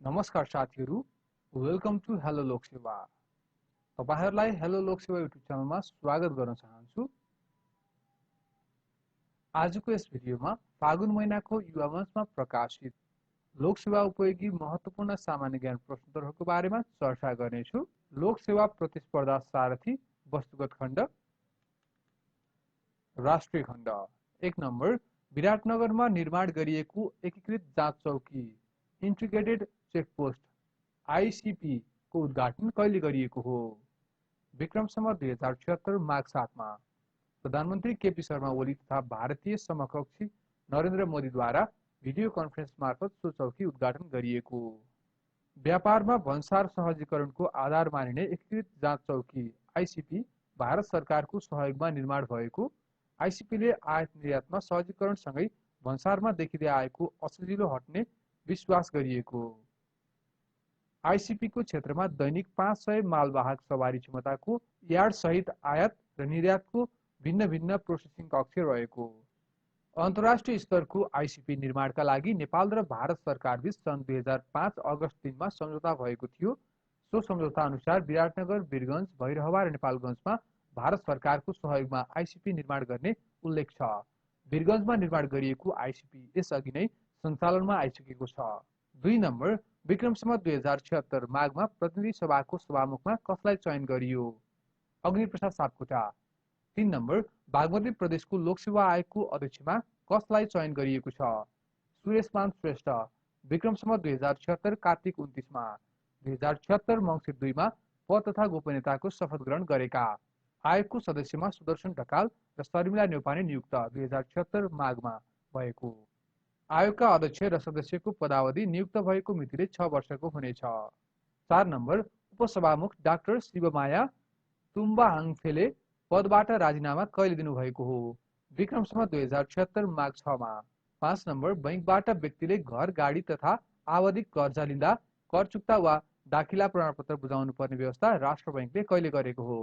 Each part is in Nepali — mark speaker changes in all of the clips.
Speaker 1: नमस्कार साथीहरू, वेलकम टु हेलो लोकसेवा। तपाईहरुलाई हेलो लोकसेवा युट्युब च्यानलमा स्वागत गर्न चाहन्छु। आजको यस भिडियोमा फागुन महिनाको युवा मञ्चमा प्रकाशित लोकसेवा उपयोगी महत्त्वपूर्ण सामान्य ज्ञान प्रश्नोत्तरहरूको बारेमा चर्चा गर्नेछु। लोकसेवा प्रतिस्पर्धा सारथी वस्तुगत खण्ड राष्ट्रिय खण्ड। 1 नम्बर विराटनगरमा निर्माण गरिएको एकीकृत जाँच चौकी इन्टिग्रेटेड चेकपोस्ट आईसीपी को उद्घाटन कहिले गरिएको हो? विक्रम सम्वत 2076 माघ 7 मा प्रधानमन्त्री केपी शर्मा ओली तथा भारतीय समकक्षी नरेन्द्र मोदीद्वारा भिडियो कन्फरेन्स मार्फत सो चौकी उद्घाटन गरिएको। व्यापारमा भन्सार सहजीकरणको आधार मानिने एकीकृत जाँच चौकी आईसीपी भारत सरकारको सहयोगमा निर्माण भएको। आईसीपीले आयात निर्यातमा सहजीकरणसँगै भन्सारमा देखिँदै आएको असजिलो हट्ने विश्वास गरिएको। आईसीपी को क्षेत्रमा दैनिक 500 मालवाहक सवारी क्षमताको यार्ड सहित आयात र निर्यातको भिन्न भिन्न प्रोसेसिङ कक्ष रहेको। अन्तर्राष्ट्रिय स्तरको आईसीपी निर्माणका लागि नेपाल र भारत सरकारबीच सन् 2005 अगस्त 3 मा सम्झौता भएको थियो। सो सम्झौता अनुसार विराटनगर, वीरगञ्ज, भैरहवा र नेपालगञ्जमा भारत सरकारको सहयोगमा आईसीपी निर्माण गर्ने उल्लेख छ। वीरगञ्जमा निर्माण गरिएको आईसीपी यसअघि नै सञ्चालनमा आइसकेको छ। 2 नम्बर विक्रम सम्वत 2076 माघमा प्रतिनिधि सभाको सभामुखमा कसलाई चयन गरियो? अग्निप्रसाद सापकोटा। 3 नम्बर बागमती प्रदेशको लोकसेवा आयोगको अध्यक्षमा कसलाई चयन गरिएको छ? सुरेशमान श्रेष्ठ। विक्रम सम्वत 2076 कार्तिक 29 मा 2076 मङ्सिर 2 मा पद तथा गोपनीयताको शपथ ग्रहण गरेका। आयोगको सदस्यमा सुदर्शन ढकाल र शर्मिला न्यौपाने नियुक्त 2076 माघमा भएको। आयोगका अध्यक्ष र सदस्यको पदावधि नियुक्त भएको मितिले 6 वर्षको हुनेछ। 4 नम्बर उपसभामुख डाक्टर शिवमाया तुम्बाहाङफेले पदबाट राजीनामा कहिले दिनुभएको हो? विक्रम सम्वत 2076 माघ 6 मा। 5 नम्बर बैंकबाट व्यक्तिले घर, गाडी तथा आवधिक कर्जा लिँदा कर चुक्ता वा दाखिला प्रमाणपत्र बुझाउनु पर्ने व्यवस्था राष्ट्र बैंकले कहिले गरेको हो?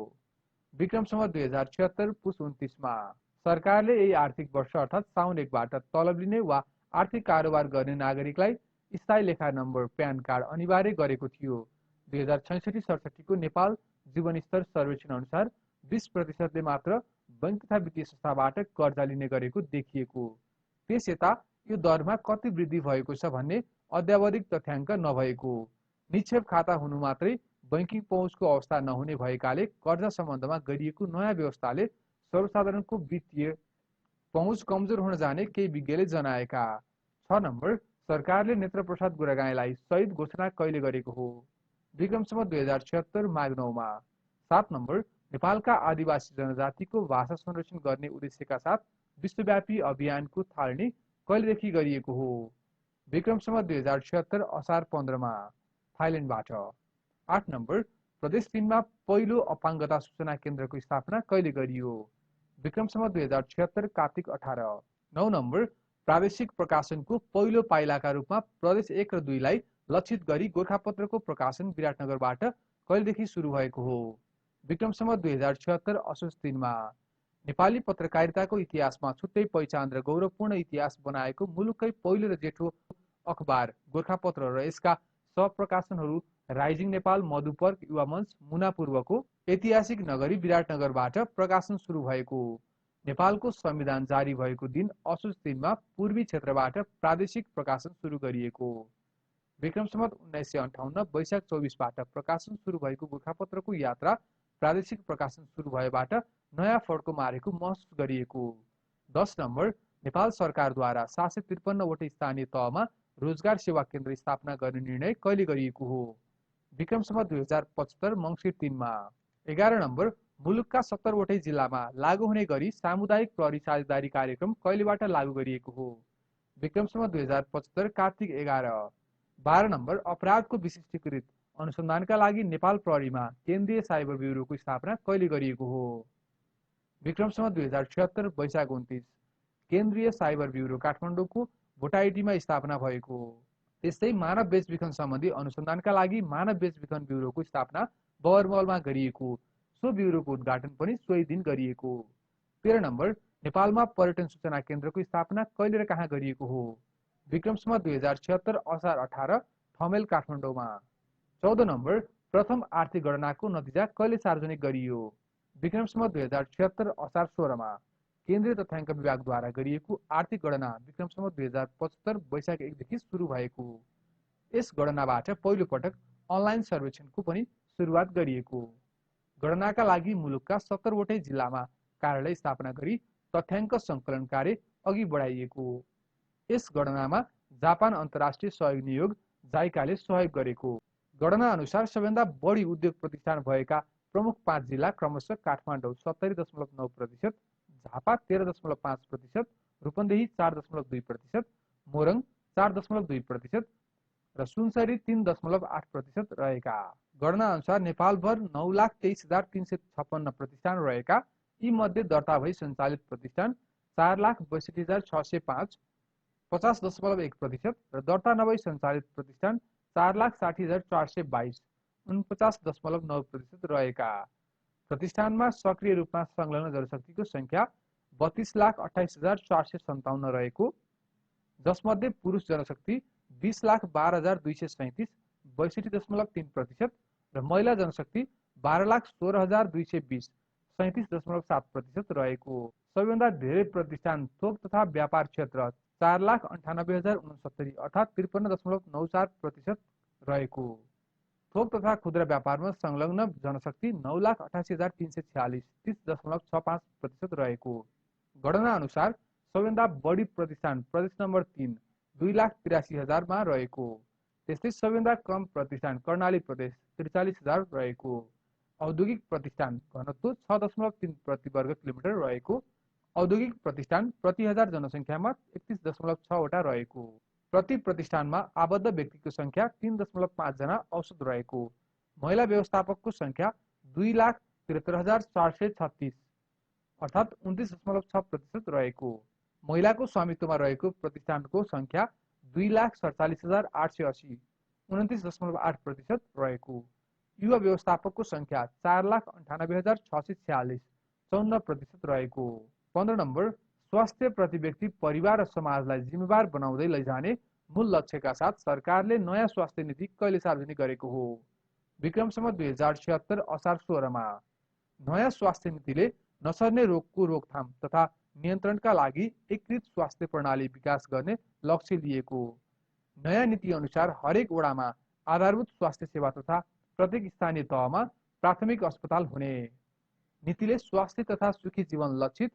Speaker 1: विक्रम सम्वत 2076 पुस 29 मा। सरकारले यही आर्थिक वर्ष अर्थात् साउन 1 बाट तलब लिने वा आर्थिक कारोबार गर्ने नागरिकलाई स्थायी लेखा नम्बर प्यान कार्ड अनिवार्य गरेको थियो। 2066-67 को नेपाल जीवन स्तर सर्वेक्षण अनुसार 20% मात्र बैंक तथा वित्तीय संस्थाबाट कर्जा लिने गरेको देखिएको। त्यस यता यो दरमा कति वृद्धि भएको छ भन्ने अद्यावधिक तथ्याङ्क नभएको। निक्षेप खाता हुनु मात्रै बैंकिङ पहुँचको अवस्था नहुने भएकाले कर्जा सम्बन्धमा गरिएको नयाँ व्यवस्थाले सर्वसाधारणको वित्तीय पहुँच कमजोर हुन जाने केही विज्ञले जनाएका। 6 नम्बर सरकारले नेत्रप्रसाद गुरागाईँलाई शहीद घोषणा कहिले गरेको हो? विक्रम सम्वत 2076 माघ 9 मा। 7 नम्बर नेपालका आदिवासी जनजातिको भाषा संरक्षण गर्ने उद्देश्यका साथ विश्वव्यापी अभियानको थालनी कहिलेदेखि गरिएको हो? विक्रम सम्वत 2076 असार 15 मा थाइल्यान्डबाट। 8 नम्बर प्रदेश 3 मा पहिलो अपाङ्गता सूचना केन्द्रको स्थापना कहिले गरियो? विक्रम सम्वत 2076 कार्तिक 18। 9 नम्बर प्रादेशिक प्रकाशनको पहिलो पाइलाका रूपमा प्रदेश 1 र 2 लाई लक्षित गरी गोरखापत्रको प्रकाशन विराटनगरबाट कहिलेदेखि सुरु भएको हो? विक्रम सम्वत 2076 असोज 3 मा। नेपाली पत्रकारिताको इतिहासमा छुट्टै पहिचान र गौरवपूर्ण इतिहास बनाएको मुलुककै पहिलो र जेठो अखबार गोरखापत्र र यसका सहप्रकाशनहरू राइजिङ नेपाल, मधुपर्क, युवा मञ्च, मुना पूर्वको ऐतिहासिक नगरी विराटनगरबाट प्रकाशन सुरु भएको। नेपालको संविधान जारी भएको दिन असोज 3 मा पूर्वी क्षेत्रबाट प्रादेशिक प्रकाशन सुरु गरिएको। विक्रम सम्वत 1958 वैशाख 24 बाट प्रकाशन सुरु भएको गोरखापत्रको यात्रा प्रादेशिक प्रकाशन सुरु भएबाट नयाँ फड्को मारेको महसुस गरिएको। 10 नम्बर नेपाल सरकारद्वारा 753 वटै स्थानीय तहमा रोजगार सेवा केन्द्र स्थापना गर्ने निर्णय कहिले गरिएको हो? विक्रम सम्वत 2075 मङ्सिर 3 मा। 11 नम्बर मुलुकका 70 वटै जिल्लामा लागू हुने गरी सामुदायिक प्रहरी साझेदारी कार्यक्रम कहिलेबाट लागू गरिएको हो? विक्रम सम्वत 2075 कार्तिक 11। 12 नम्बर अपराधको विशिष्टीकृत अनुसन्धानका लागि नेपाल प्रहरीमा केन्द्रीय साइबर ब्युरोको स्थापना कहिले गरिएको हो? विक्रम सम्वत 2076 वैशाख 29। केन्द्रीय साइबर ब्युरो काठमाडौँको भोटाइटीमा स्थापना भएको हो। त्यस्तै मानव बेचबिखन सम्बन्धी अनुसन्धानका लागि मानव बेचबिखन ब्युरोको स्थापना बवरमहलमा गरिएको। सो ब्युरोको उद्घाटन पनि सोही दिन गरिएको। 13 नम्बर नेपालमा पर्यटन सूचना केन्द्रको स्थापना कहिले र कहाँ गरिएको हो? विक्रम सम्वत 2076 असार 18 ठमेल काठमाडौँमा। 14 नम्बर प्रथम आर्थिक गणनाको नतिजा कहिले सार्वजनिक गरियो? विक्रमसम्म 2076 असार 16 मा। केन्द्रीय तथ्याङ्क विभागद्वारा गरिएको आर्थिक गणना विक्रमसम्म 2075 वैशाख 1 देखि सुरु भएको। यस गणनाबाट पहिलो पटक अनलाइन सर्वेक्षणको पनि सुरुवात गरिएको। गणनाका लागि मुलुकका 17 वटै जिल्लामा कार्यालय स्थापना गरी तथ्याङ्क सङ्कलन कार्य अघि बढाइएको। यस गणनामा जापान अन्तर्राष्ट्रिय सहयोग नियोग जाइकाले सहयोग गरेको। गणना अनुसार सबैभन्दा बढी उद्योग प्रतिष्ठान भएका प्रमुख 5 जिल्ला क्रमशः काठमाडौँ 70.9%, झापा 13.5%, रूपन्देही 4.2%, मोरङ 4.2% र सुनसरी 3.8% रहेका। गणना अनुसार नेपालभर 9,23,356 प्रतिष्ठान रहेका। यी मध्ये दर्ता भई सञ्चालित प्रतिष्ठान 4,62,605 50.1% र दर्ता नभई सञ्चालित प्रतिष्ठान 4,60,422 49.9% रहेका। प्रतिष्ठानमा सक्रिय रूपमा संलग्न जनशक्तिको संख्या 32,28,457 रहेको, जसमध्ये पुरुष जनशक्ति 20,12,237 62.3% र महिला जनशक्ति 12,16,220 37.7% रहेको। सबैभन्दा धेरै प्रतिष्ठान थोक तथा व्यापार क्षेत्र 4,98,069 अर्थात् 53.94% रहेको। थोक तथा खुद्रा व्यापारमा संलग्न जनशक्ति 9,88,346 30.65% रहेको। गणना अनुसार सबैभन्दा बढी प्रतिष्ठान प्रदेश नम्बर 3 2,83,000 मा रहेको। त्यस्तै सबैभन्दा कम प्रतिष्ठान कर्णाली प्रदेश 43,000 रहेको। औद्योगिक प्रतिष्ठान घनत्व 6.3 प्रति वर्ग किलोमिटर रहेको। औद्योगिक प्रतिष्ठान प्रति 1000 जनसङ्ख्यामा 31.6 वटा रहेको। प्रति प्रतिष्ठानमा आबद्ध व्यक्तिको संख्या 3.5 जना औसत रहेको। महिला व्यवस्थापकको संख्या 2,73,436 अर्थात् 29.6% रहेको। महिलाको स्वामित्वमा रहेको प्रतिष्ठानको संख्या 2,47,880 29.8% रहेको। युवा व्यवस्थापकको संख्या 4,98,646 54% रहेको। 15 नम्बर स्वास्थ्य प्रति व्यक्ति परिवार र समाजलाई जिम्मेवार बनाउँदै लैजाने मूल लक्ष्यका साथ सरकारले नयाँ स्वास्थ्य नीति कहिले सार्वजनिक गरेको हो? विक्रमसम्म 2076 असार 16 मा। नयाँ स्वास्थ्य नीतिले नसर्ने रोगको रोकथाम तथा नियन्त्रणका लागि एकीकृत स्वास्थ्य प्रणाली विकास गर्ने लक्ष्य लिएको। नयाँ नीति अनुसार हरेक वडामा आधारभूत स्वास्थ्य सेवा तथा प्रत्येक स्थानीय तहमा प्राथमिक अस्पताल हुने। नीतिले स्वास्थ्य तथा सुखी जीवन लक्षित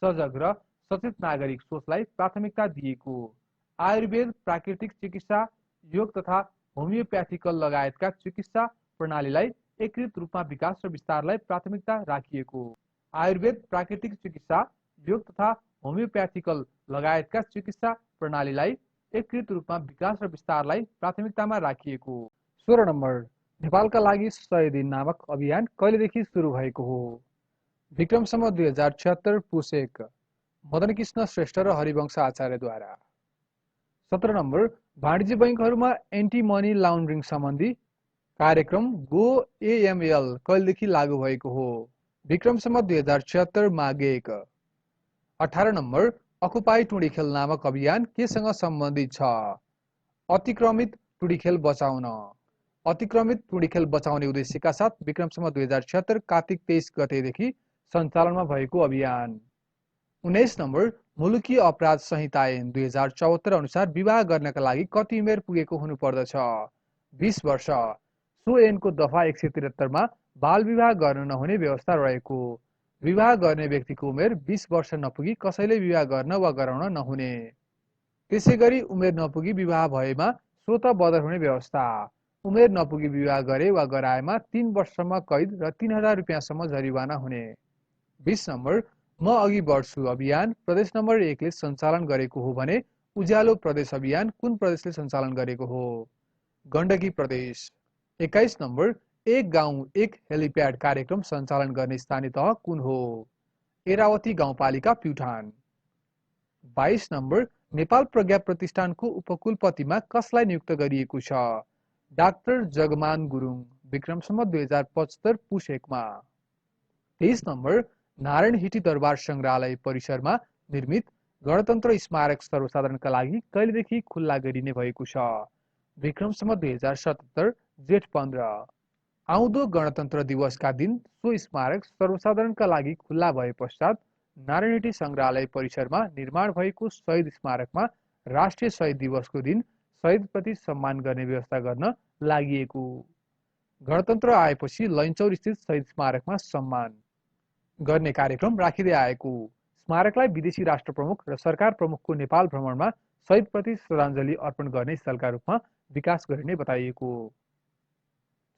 Speaker 1: सजग र सचेत नागरिक सोचलाई प्राथमिकता दिएको। आयुर्वेद, प्राकृतिक चिकित्सा, योग तथा होमियोप्याथिकल लगायतका चिकित्सा प्रणालीलाई एकीकृत रूपमा विकास र विस्तारलाई प्राथमिकता राखिएको। आयुर्वेद, प्राकृतिक चिकित्सा, योग तथा होमियोप्याथिकल लगायतका चिकित्सा प्रणालीलाई एकीकृत रूपमा विकास र विस्तारलाई प्राथमिकतामा राखिएको। 16 नम्बर नेपालका लागि 100 दिन नामक अभियान कहिलेदेखि सुरु भएको हो? विक्रमसम्म 2076 पुस 1 मदनकृष्ण श्रेष्ठ र हरिवंश आचार्यद्वारा। 17 नम्बर वाणिज्य बैङ्कहरूमा एन्टी मनी लाउन्ड्रिङ सम्बन्धी कार्यक्रम गो एएमएल कहिलेदेखि लागू भएको हो? विक्रमसम्म 2076 माघ 1। 18 नम्बर अकुपाई टुँडिखेल नामक अभियान केसँग सम्बन्धित छ? अतिक्रमित टुँडिखेल बचाउन। अतिक्रमित टुँडिखेल बचाउने उद्देश्यका साथ विक्रमसम्म 2076 कार्तिक 23 गतेदेखि सञ्चालनमा भएको अभियान। 19 नम्बर मुलुकी अपराध संहिता ऐन 2074 अनुसार विवाह गर्नका लागि कति उमेर पुगेको हुनुपर्दछ? 20 वर्ष। सो ऐनको दफा 173 मा बाल विवाह गर्न नहुने व्यवस्था रहेको। विवाह गर्ने व्यक्तिको उमेर 20 वर्ष नपुगी कसैले विवाह गर्न वा गराउन नहुने। त्यसैगरी उमेर नपुगी विवाह भएमा स्वत बदर हुने व्यवस्था। उमेर नपुगी विवाह गरे वा गराएमा 3 वर्षसम्म कैद र 3,000 रुपियाँसम्म जरिवाना हुने। 20 नम्बर म अघि बढ्छु अभियान प्रदेश नम्बर 1 ले सञ्चालन गरेको हो भने उज्यालो प्रदेश अभियान कुन प्रदेशले सञ्चालन गरेको हो? गण्डकी प्रदेश। 21 नम्बर एक गाउँ एक हेलिप्याड कार्यक्रम सञ्चालन गर्ने स्थानीय तह कुन हो? एरावती गाउँपालिका प्युठान। 22 नम्बर नेपाल प्रज्ञा प्रतिष्ठानको उपकुलपतिमा कसलाई नियुक्त गरिएको छ? डाक्टर जगमान गुरुङ विक्रमसम्म 2075 पुस 1 मा। 23 नम्बर नारायण हिटी दरबार संग्रहालय परिसरमा निर्मित गणतन्त्र स्मारक सर्वसाधारणका लागि कहिलेदेखि खुल्ला गरिने भएको छ? विक्रम सम्वत 2077 जेठ 15। आउँदो गणतन्त्र दिवसका दिन सो स्मारक सर्वसाधारणका लागि खुल्ला भए पश्चात नारायणी संग्रहालय परिसरमा निर्माण भएको शहीद स्मारकमा राष्ट्रिय शहीद दिवसको दिन शहीदप्रति सम्मान गर्ने व्यवस्था गर्न लागि। गणतन्त्र आएपछि लैनचौर स्थित शहीद स्मारकमा सम्मान गर्ने कार्यक्रम राखिँदै आएको। स्मारकलाई विदेशी राष्ट्र प्रमुख र सरकार प्रमुखको नेपाल भ्रमणमा शहीदप्रति श्रद्धाञ्जली अर्पण गर्ने स्थलका रूपमा विकास गरिने बताइएको।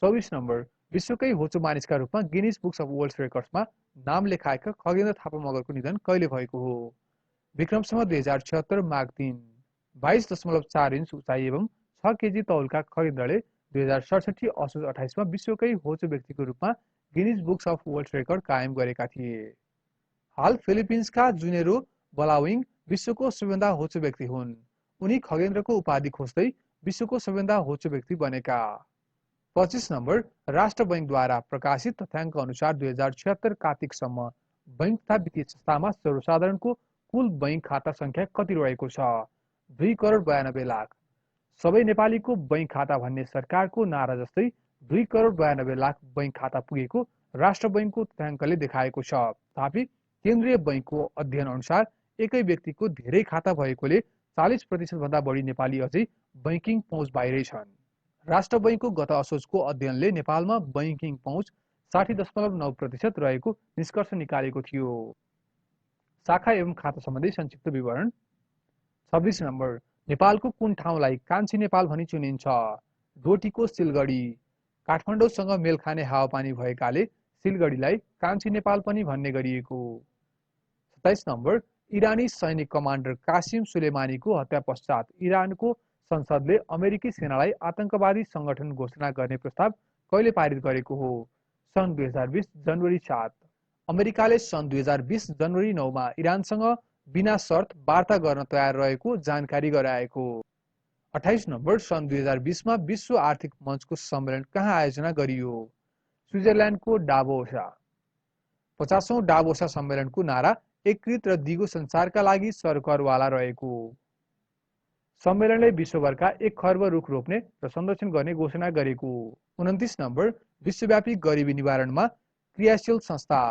Speaker 1: 24 नम्बर, विश्वकै होचो मानिसका रूपमा गिनिज बुक्स अफ वर्ल्ड रेकर्ड्समा नाम लेखाएका खगेन्द्र थापा मगरको निधन कहिले भएको हो? विक्रम सम्वत 2076 माघ 3। 22.4 इन्च उचाइ एवं 6 केजी तौलका खगेन्द्रले 2067 असोज 28 मा विश्वकै होचो व्यक्तिको रूपमा Guinness books of world record कायम गरेका थिए। हाल फिलिपिन्सका जुनेरो बलाविङ विश्वको सबैभन्दा होचो व्यक्ति हुन्। उनी खगेन्द्रको उपाधि खोज्दै विश्वको सबैभन्दा होचो व्यक्ति बनेका। 25 नम्बर, राष्ट्र बैंकद्वारा प्रकाशित तथ्याङ्क अनुसार 2076 कार्तिकसम्म बैंक तथा वित्तीय संस्थामा सर्वसाधारणको कुल बैंक खाता संख्या कति रहेको छ? 2 करोड 92 लाख। सबै नेपालीको बैंक खाता भन्ने सरकारको नारा जस्तै 2 करोड 92 लाख बैंक खाता पुगेको राष्ट्र बैंकको तथ्याङ्कले देखाएको छ। तथापि केन्द्रीय बैंकको अध्ययन अनुसार एकै व्यक्तिको धेरै खाता भएकोले 40% भन्दा बढी नेपाली अझै बैंकिङ पहुँच बाहिरै छन्। राष्ट्र बैंकको गत असोजको अध्ययनले नेपालमा बैंकिङ पहुँच 60.9% रहेको निष्कर्ष निकालेको थियो। शाखा एवं खाता सम्बन्धी संक्षिप्त विवरण। 26 नम्बर, नेपालको कुन ठाउँलाई कान्छी नेपाल भनी चुनिन्छ? डोटीको सिलगढी। काठमाडौँसँग मेल खाने हावापानी भएकाले सिलगढीलाई कान्छी नेपाल पनि भन्ने गरिएको। 27 नम्बर, इरानी सैनिक कमान्डर कासिम सुलेमानीको हत्या पश्चात इरानको संसदले अमेरिकी सेनालाई आतंकवादी संगठन घोषणा गर्ने प्रस्ताव कहिले पारित गरेको हो? सन् 2020 जनवरी 7। अमेरिकाले सन् 2020 जनवरी 9 मा इरानसँग बिना शर्त वार्ता गर्न तयार रहेको जानकारी गराएको। 28 नम्बर, सन् 2020 मा विश्व आर्थिक मञ्चको सम्मेलन कहाँ आयोजना गरियो? स्विजरल्यान्डको डाभोस। 50औं डाभोस सम्मेलनको नारा एकीकृत र दिगो संसारका लागि सरकारवाला रहेको। सम्मेलनले विश्वभरका 1 खर्ब रुख रोप्ने र संरक्षण गर्ने घोषणा गरेको। 29 नम्बर, विश्वव्यापी गरिबी निवारणमा क्रियाशील संस्था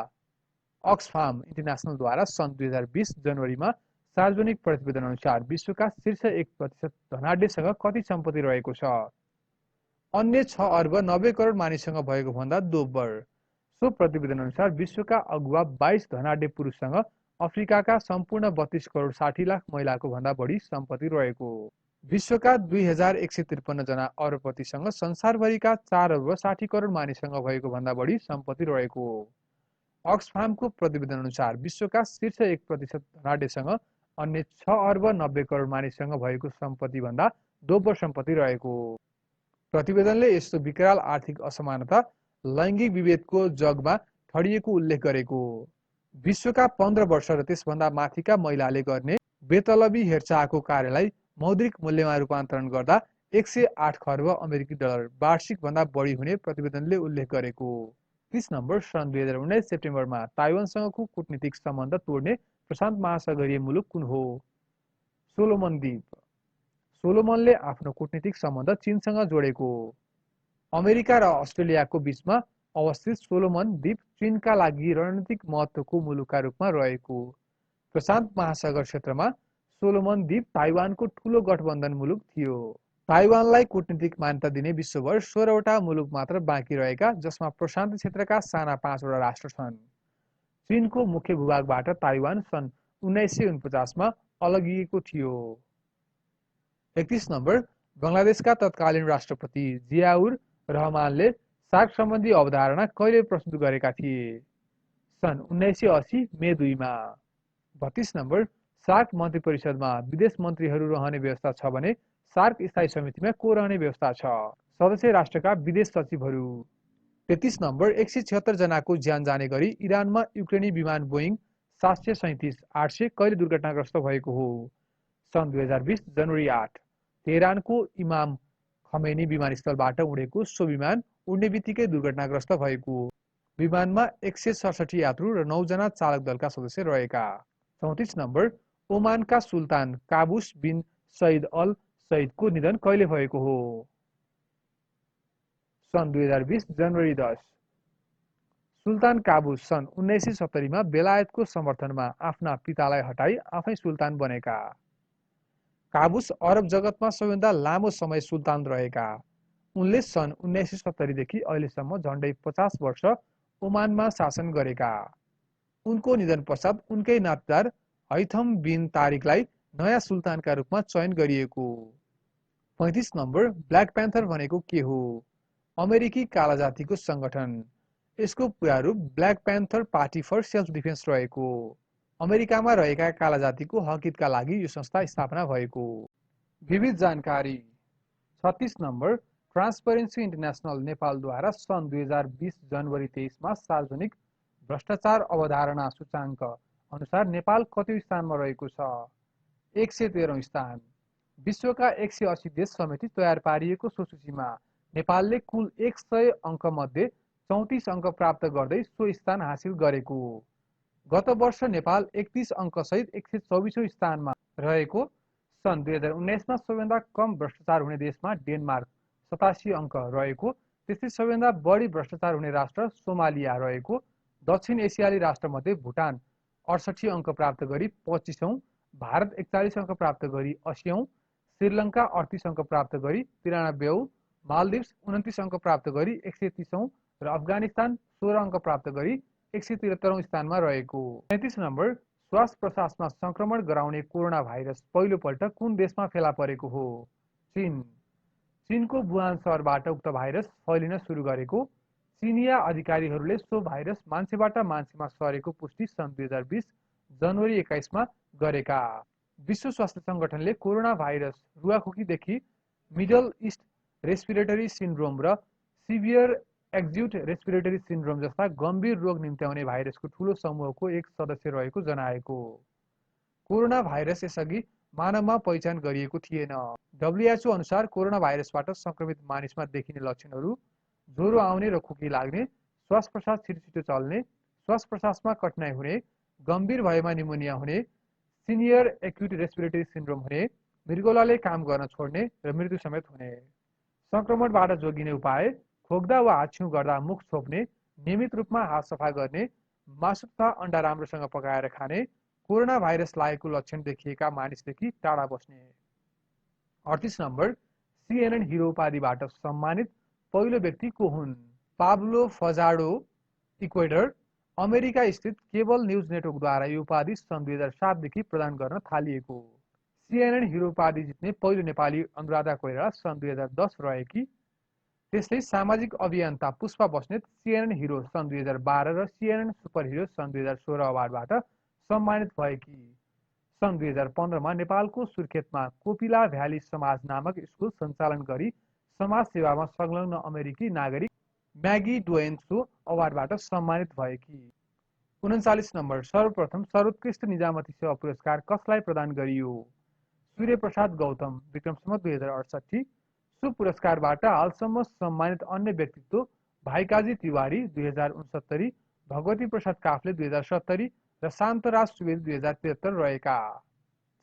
Speaker 1: अक्सफाम इन्टरनेसनलद्वारा सन् 2020 जनवरीमा सार्वजनिक प्रतिवेदन अनुसार विश्वका शीर्ष 1% धनाढ्यसँग कति सम्पत्ति रहेको छ? अन्य 6 अर्ब 90 करोड मानिससँग भएको भन्दा दोब्बर। सो प्रतिवेदन अनुसार विश्वका अगुवा 22 धनाढ्य पुरुषसँग अफ्रिकाका सम्पूर्ण 32 करोड 60 लाख महिलाको भन्दा बढी सम्पत्ति रहेको। विश्वका 2153 जना अरबपतिसँग संसारभरिका 4 अर्ब 60 करोड मानिससँग भएको भन्दा बढी सम्पत्ति रहेको। अक्सफामको प्रतिवेदन अनुसार विश्वका शीर्ष 1% धनाढ्यसँग अन्य 6 अर्ब 90 करोड मानिससँग भएको सम्पत्ति भन्दा दोब्बर सम्पत्ति रहेको। प्रतिवेदनले यस्तो विकराल आर्थिक असमानता लैङ्गिक विभेदको जगमा ठडिएको उल्लेख गरेको। विश्वका 15 वर्ष र त्यसभन्दा माथिका महिलाले गर्ने बेतलबी हेरचाहको कार्यलाई मौद्रिक मूल्यमा रूपान्तरण गर्दा 108 खर्ब अमेरिकी डलर वार्षिक भन्दा बढी हुने प्रतिवेदनले उल्लेख गरेको। 30 नम्बर, सन् 2019 सेप्टेम्बरमा ताइवानसँगको कूटनीतिक सम्बन्ध तोड्ने प्रशान्त महासागरीय मुलुक कुन हो? सोलोमन द्वीप। सोलोमनले आफ्नो कूटनीतिक सम्बन्ध चीनसँग जोडेको। अमेरिका र अस्ट्रेलियाको बीचमा अवस्थित सोलोमन द्वीप चीनका लागि रणनीतिक महत्त्वको मुलुकका रूपमा रहेको। प्रशान्त महासागर क्षेत्रमा सोलोमन द्वीप ताइवानको ठूलो गठबन्धन मुलुक थियो। ताइवानलाई कूटनीतिक मान्यता दिने विश्वभर 16 वटा मुलुक मात्र बाँकी रहेका, जसमा प्रशान्त क्षेत्रका साना 5 वटा राष्ट्र छन्। चीनको मुख्य भूभागबाट ताइवान सन् 1949 मा अलगिएको थियो। 31 नम्बर, बङ्गलादेशका तत्कालीन राष्ट्रपति जियाउर रहमानले सार्क सम्बन्धी अवधारणा कहिले प्रस्तुत गरेका थिए? सन् 1980 मे 2 मा। 32 नम्बर, सार्क मन्त्री परिषदमा विदेश मन्त्रीहरू रहने व्यवस्था छ भने सार्क स्थायी समितिमा को रहने व्यवस्था छ? सदस्य राष्ट्रका विदेश सचिवहरू। 33 नम्बर, 176 जनाको ज्यान जाने गरी इरानमा युक्रेनी विमान बोइङ 737-800 कहिले दुर्घटनाग्रस्त भएको हो? सन् 2020 जनवरी 8। तेहरानको इमाम खमेनी विमानस्थलबाट उडेको सो विमान उड्ने बित्तिकै दुर्घटनाग्रस्त भएको। विमानमा 167 यात्रु र 9 जना चालक दलका सदस्य रहेका। 34 नम्बर, ओमानका सुल्तान काबुस बिन सैद अल शहीदको निधन कहिले भएको हो? सन् 2020 जनवरी 10। सुल्तान काबुस सन् 1970 मा बेलायतको समर्थनमा आफ्ना पितालाई हटाई आफै सुल्तान बनेका। काबुस अरब जगतमा सबैभन्दा लामो समय सुल्तान रहेका। उनले सन् 1970 देखि अहिलेसम्म झन्डै 50 वर्ष ओमानमा शासन गरेका। उनको निधन पश्चात उनकै नातदार हैथम बिन तारिकलाई नयाँ सुल्तानका रूपमा चयन गरिएको। 35 नम्बर ब्ल्याक प्यान्थर भनेको के हो? अमेरिकी काला जातिको संगठन। यसको पूरा रूप black panther party for self defence रहेको। अमेरिकामा रहेका काला जातिको हकितका लागि यो संस्था स्थापना भएको। विविध जानकारी। 36 नम्बर ट्रान्सपरेन्सी इन्टरनेशनल नेपालद्वारा सन् 2020 जनवरी 23 मा सार्वजनिक भ्रष्टाचार अवधारणा सूचाङ्क अनुसार नेपाल कति स्थानमा रहेको छ? 113औं स्थान। विश्वका 180 देश समेति तयार पारिएको सो सूचीमा नेपालले कुल 100 अङ्क मध्ये 34 अङ्क प्राप्त गर्दै सो स्थान हासिल गरेको। गत वर्ष नेपाल 31 अङ्कसहित 124औं स्थानमा रहेको। सन् 2019 मा सबैभन्दा कम भ्रष्टाचार हुने देशमा डेनमार्क 87 अङ्क रहेको। त्यस्तै सबैभन्दा बढी भ्रष्टाचार हुने राष्ट्र सोमालिया रहेको। दक्षिण एसियाली राष्ट्रमध्ये भुटान 68 अङ्क प्राप्त गरी 25औं, भारत 41 अङ्क प्राप्त गरी 80औं, श्रीलङ्का 38 अङ्क प्राप्त गरी 93औं, मालदिप्स 29 अङ्क प्राप्त गरी 130औं र अफगानिस्तान 16 अङ्क प्राप्त गरी 173औं स्थानमा रहेको। 35 नम्बर श्वास प्रश्वासमा संक्रमण गराउने कोरोना भाइरस पहिलोपल्ट कुन देशमा फेला परेको हो? चीन। चीनको वुहान सहरबाट उक्त भाइरस फैलिन सुरु गरेको। चीनिया अधिकारीहरूले सो भाइरस मान्छेबाट मान्छेमा सरेको पुष्टि सन् 2020 जनवरी 21 मा गरेका। विश्व स्वास्थ्य संगठनले कोरोना भाइरस रुवाखोकीदेखि मिडल इस्ट रेस्पिरेटरी सिन्ड्रोम र सिभियर एक्ज्युट रेस्पिरेटरी सिन्ड्रोम जस्ता गम्भीर रोग निम्त्याउने भाइरसको ठूलो समूहको एक सदस्य रहेको जनाएको। कोरोना भाइरस यसअघि मानवमा पहिचान गरिएको थिएन। WHO अनुसार कोरोना भाइरसबाट संक्रमित मानिसमा देखिने लक्षणहरू ज्वरो आउने र खोकी लाग्ने, श्वास प्रश्वास छिटो चल्ने, श्वास प्रश्वासमा कठिनाइ हुने, गम्भीर भएमा निमोनिया हुने, सिनियर एक्युट रेस्पिरेटरी सिन्ड्रोम हुने, मृगौलाले काम गर्न छोड्ने र मृत्यु समेत हुने। संक्रमणबाट जोगिने उपाय: खोक्दा वा हाच्छिउँ गर्दा मुख छोप्ने, नियमित रूपमा हात सफा गर्ने, मासु तथा अण्डा राम्रोसँग पकाएर खाने, कोरोना भाइरस लागेको लक्षण देखिएका मानिसदेखि टाढा बस्ने। 38 नम्बर CNN हिरो उपाधिबाट सम्मानित पहिलो व्यक्ति को हुन्? Pablo Fajardo, Ecuador. अमेरिका स्थित केबल न्युज नेटवर्कद्वारा यो उपाधि सन् 2007 देखि प्रदान गर्न थालिएको। CNN हिरो उपाधि जित्ने पहिलो नेपाली अनुराधा कोइराला सन् 2010 रहेकी। त्यस्तै सामाजिक अभियन्ता पुष्पा बस्नेत CNN हिरो सन् 2012 र CNN सुपर हिरो सन् 2016 अवार्डबाट सम्मानित भएकी। सन् 2015 मा नेपालको सुर्खेतमा कोपिला भ्याली समाज नामक स्कुल सञ्चालन गरी समाज सेवामा संलग्न अमेरिकी नागरिक म्यागी डोएन सो अवार्डबाट सम्मानित भएकी। 39 नम्बर सर्वप्रथम सर्वोत्कृष्ट निजामती सेवा पुरस्कार कसलाई प्रदान गरियो? सूर्यप्रसाद गौतम, विक्रमसम्वत 2068। सो पुरस्कारबाट हालसम्म सम्मानित अन्य व्यक्तित्व भाइकाजी तिवारी 2069, भगवती प्रसाद काफ्ले 2070 र शान्तराज सुवेदी 2073 रहेका।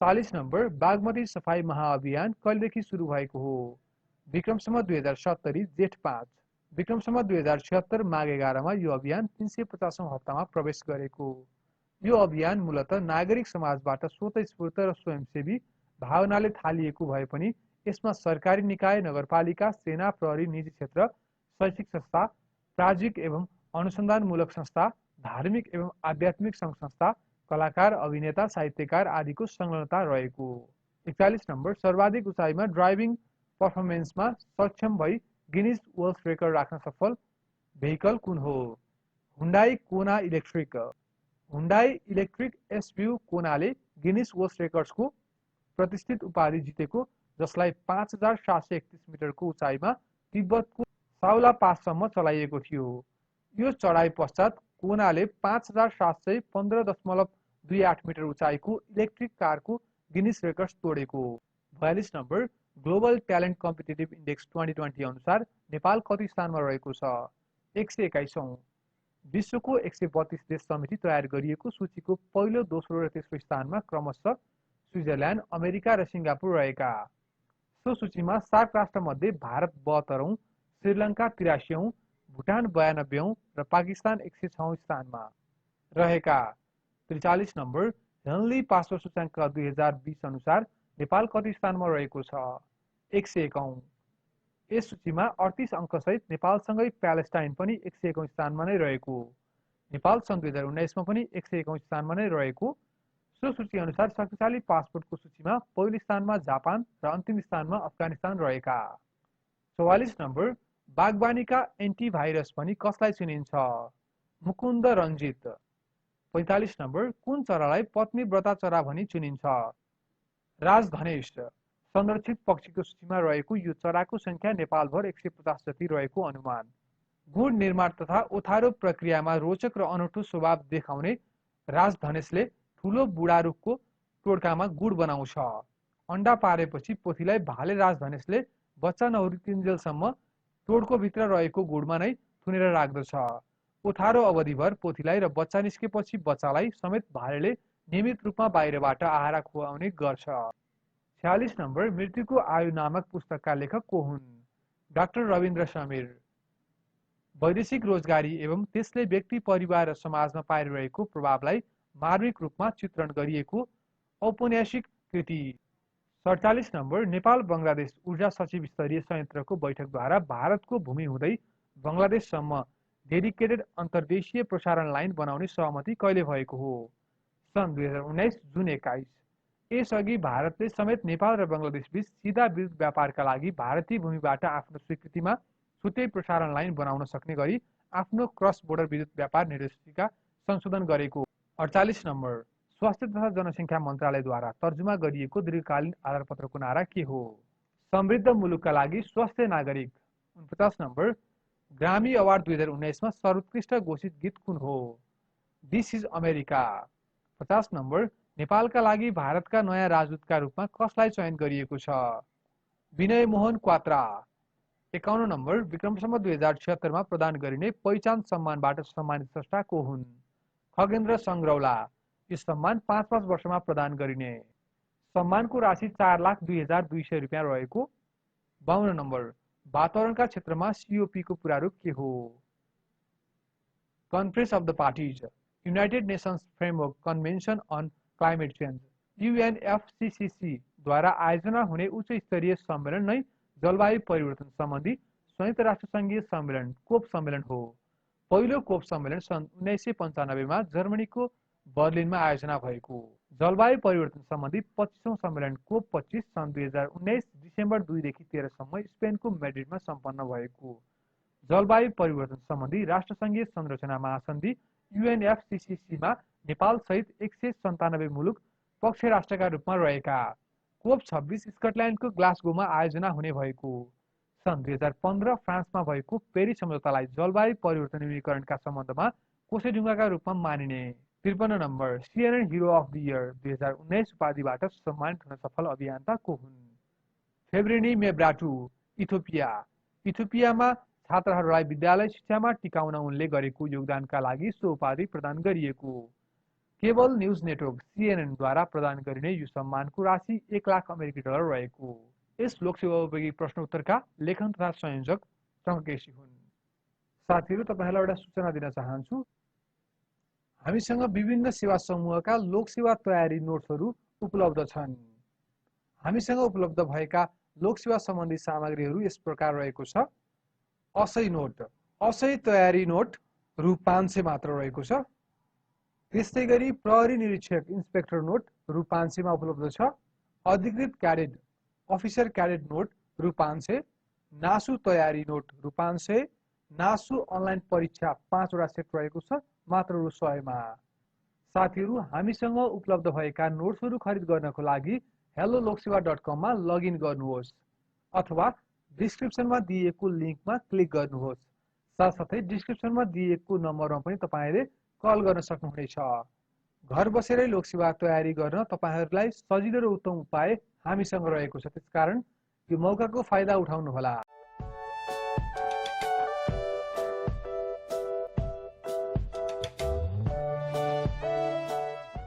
Speaker 1: 40 नम्बर बागमती सफाई महाअभियान कहिलेदेखि सुरु भएको हो? विक्रमसम्वत 2070 जेठ 5। विक्रमसम्वत 2076 माघ 11 मा यो अभियान 350औं हप्तामा प्रवेश गरेको। यो अभियान मूलतः नागरिक समाजबाट स्वतस्फूर्त र स्वयंसेवी भावनाले थालिएको भए पनि यसमा सरकारी निकाय, नगरपालिका, सेना, प्रहरी, निजी क्षेत्र, शैक्षिक संस्था, प्राज्ञिक एवं अनुसन्धानमूलक संस्था, धार्मिक एवं आध्यात्मिक सङ्घ संस्था, कलाकार, अभिनेता, साहित्यकार आदिको संलग्नता रहेको। 41 नम्बर सर्वाधिक उचाइमा ड्राइभिङ पर्फर्मेन्समा सक्षम भई गिनिज वर्ल्ड रेकर्ड राख्न सफल भेहिकल कुन हो? हुन्डाई कोना इलेक्ट्रिक। हुन्डाई इलेक्ट्रिक एसयु कोनाले गिनिज वर्ल्ड रेकर्ड्सको प्रतिष्ठित उपाधि जितेको, जसलाई 5731 मिटरको उचाइमा तिब्बतको साउला पाससम्म चलाइएको थियो। यो चढाइ पश्चात कोनाले 5715.28 मिटर उचाइको इलेक्ट्रिक कारको गिनिज रेकर्ड्स तोडेको। 42 number global talent competitive index 2020 अनुसार नेपाल कति स्थानमा रहेको छ? 121औं। विश्वको 132 देश समिति तयार गरिएको सूचीको पहिलो, दोस्रो र तेस्रो स्थानमा क्रमशः स्विजरल्यान्ड, अमेरिका र सिङ्गापुर रहेका। सो सूचीमा सार्क राष्ट्रमध्ये भारत 72औं, श्रीलङ्का 83औं, भुटान 92औं र पाकिस्तान 106औं स्थानमा रहेका। 43 नम्बर हेनली पासपोर्ट सूचाङ्क 2020 अनुसार नेपाल कति स्थानमा रहेको छ? 101औं। यस सूचीमा 38 अङ्कसहित नेपालसँगै प्यालेस्टाइन पनि 101औं स्थानमा नै रहेको। नेपाल सन् 2019 मा पनि 101औं स्थानमा नै रहेको। सो सूची अनुसार शक्तिशाली पासपोर्टको सूचीमा पहिलो स्थानमा जापान र अन्तिम स्थानमा अफगानिस्तान रहेका। 44 नम्बर बागवानीका एन्टिभाइरस पनि कसलाई चिनिन्छ? मुकुन्द रञ्जित। 45 नम्बर कुन चरालाई पत्नी व्रता चरा भनी चिनिन्छ? राजधनेश। संरक्षित पक्षीको सूचीमा रहेको यो चराको संख्या नेपालभर 150 जति रहेको अनुमान। गुड निर्माण तथा ओथारो प्रक्रियामा रोचक र अनौठो स्वभाव देखाउने राजधनेशले ठूलो बुढा रुखको टोड्कामा गुड बनाउँछ। अन्डा पारेपछि पोथीलाई भाले राजधनेशले बच्चा नहुर्किन्जेलसम्म टोडको भित्र रहेको गुडमा नै थुनेर राख्दछ। ओथारो अवधिभर पोथीलाई र बच्चा निस्केपछि बच्चालाई समेत भालेले नियमित रूपमा बाहिरबाट आहारा खुवाउने गर्छ। 46 नम्बर मृत्युको आयु नामक पुस्तकका लेखक को हुन्? डाक्टर रविन्द्र समीर। वैदेशिक रोजगारी एवं त्यसले व्यक्ति परिवार र समाजमा पारिरहेको प्रभावलाई मार्मिक रूपमा चित्रण गरिएको औपन्यासिक कृति। 47 नम्बर नेपाल बंगलादेश ऊर्जा सचिव स्तरीय संयन्त्रको बैठकद्वारा भारतको भूमि हुँदै बंगलादेशसम्म डेडिकेटेड अन्तर्देशीय प्रसारण लाइन बनाउने सहमति कहिले भएको हो? सन् 2019 जुन 21। यसअघि भारतले समेत नेपाल र बंगलादेश बीच सीधा विद्युत व्यापारका लागि भारतीय भूमिबाट आफ्नो स्वीकृतिमा छुट्टै प्रसारण लाइन बनाउन सक्ने गरी आफ्नो क्रस बोर्डर विद्युत व्यापार निर्देशिका संशोधन गरेको। 48 नम्बर स्वास्थ्य तथा जनसङ्ख्या मन्त्रालयद्वारा तर्जुमा गरिएको दीर्घकालीन आधारपत्रको नारा के हो? समृद्ध मुलुकका लागि स्वस्थ नागरिक। 49 नम्बर ग्रामी अवार्ड 2019 मा सर्वोत्कृष्ट घोषित गीत कुन हो? This is America. 50 नम्बर नेपालका लागि भारतका नयाँ राजदूतका रूपमा कसलाई चयन गरिएको छ? विनय मोहन क्वात्रा। 51 नम्बर विक्रमसम्म 2076 मा प्रदान गरिने पहिचान सम्मानबाट सम्मानित स्रष्टा को हुन्? खगेन्द्र सङ्ग्रौला। यो सम्मान 5-5 वर्षमा प्रदान गरिने। सम्मानको राशि 4,02,200 रुपियाँ रहेको। 52 नम्बर वातावरणका क्षेत्रमा COP को पूरा रूप के हो? Conference of the parties united nations framework convention on climate change UNFCCC द्वारा आयोजना हुने उच्च स्तरीय सम्मेलन नै जलवायु परिवर्तन सम्बन्धी संयुक्त राष्ट्र संघीय सम्मेलन कोप सम्मेलन हो। पहिलो कोप सम्मेलन सन् 1995 मा जर्मनीको बर्लिनमा आयोजना भएको। जलवायु परिवर्तन सम्बन्धी 25औं सम्मेलन कोप 25 सन् 2019 डिसेम्बर 2 देखि 13 सम्म स्पेनको मेड्रिडमा सम्पन्न भएको। जलवायु परिवर्तन सम्बन्धी राष्ट्रसङ्घीय संरचना महासन्धि UNFCCC मा नेपाल सहित 197 मुलुक पक्ष राष्ट्रका रूपमा रहेका। कोप 26 स्कटल्यान्डको ग्लासगोमा आयोजना हुने भएको। सन् 2015 फ्रान्समा भएको पेरिस सम्झौतालाई जलवायु परिवर्तन न्यूनीकरणका सम्बन्धमा कोसेढुङ्गाका रूपमा मानिने। 53 number CNN hero of the year 2019 उपाधिबाट सम्मानित हुन सफल अभियन्ता को हुन्? फेब्रिनी मेब्राटु। इथियोपिया। इथियोपियामा छात्रहरूलाई विद्यालय शिक्षामा टिकाउन उनले गरेको योगदानका लागि सो उपाधि प्रदान गरिएको। केबल न्यूज नेटवर्क CNN द्वारा प्रदान गरिने यो सम्मानको राशि 1 लाख अमेरिकी डलर रहेको। यस लोकसेवा उपयोगी प्रश्न उत्तरका लेखन तथा संयोजक टङ्केशी हुन्। साथीहरू तपाईहरुलाई एउटा सूचना दिन चाहन्छु। हामीसँग विभिन्न सेवा समूहका लोकसेवा तयारी नोट्सहरू उपलब्ध छन्। हामीसँग उपलब्ध भएका लोकसेवा सम्बन्धी सामग्रीहरू यस प्रकार रहेको छ। असै नोट, असै तयारी नोट रु 500 मात्र रहेको छ। त्यस्तै गरी प्रहरी निरीक्षक इन्स्पेक्टर नोट रु 500 मा उपलब्ध छ। अधिकृत क्याडेट अफिसर क्याडेट नोट रु 500, नासु तयारी नोट रु 500, नासु अनलाइन परीक्षा 5 वटा सेट रहेको छ मात्र रु 100 मा। साथीहरू हामीसँग उपलब्ध भएका नोट्सहरू खरिद गर्नको लागि hellolokseva.com मा लगइन गर्नुहोस् अथवा डिस्क्रिप्सनमा दिएको लिंकमा क्लिक गर्नुहोस्। साथसाथै डिस्क्रिप्सनमा दिएको नम्बरमा पनि तपाईले कल गर्न सक्नुहुनेछ। घर बसेरै लोकसेवा तयारी गर्न तपाईहरुलाई सजिलो र उत्तम उपाय हामीसँग रहेको छ। त्यसकारण यो मौकाको फाइदा उठाउनु होला।